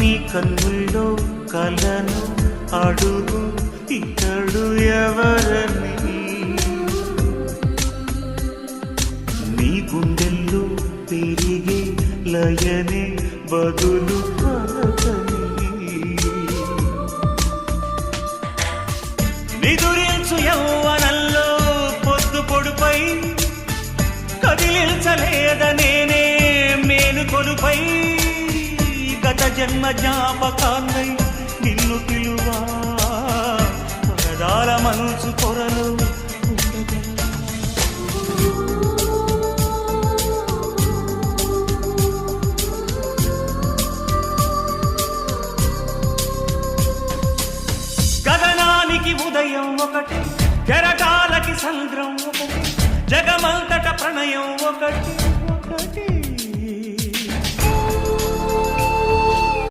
నీ కన్నుల్లో కలను అడుగు ఇతడు ఎవరని, నీ గుండెల్లో పెరిగే లయనే బదులు పలకని. నిదురించు యౌవనంలో పొద్దు పొడుపై కదిలించలేదనేనే మేలుకొలుపై, గత జన్మ జ్ఞాపకాన్నై నిన్ను పిలువా పరదాల మనసు పొరలు గగనానికి ఉదయం ఒకటి, జరగాలకి సంద్రం ఒకటి, జగమంతట ప్రణయం ఒకటి ఒకటి.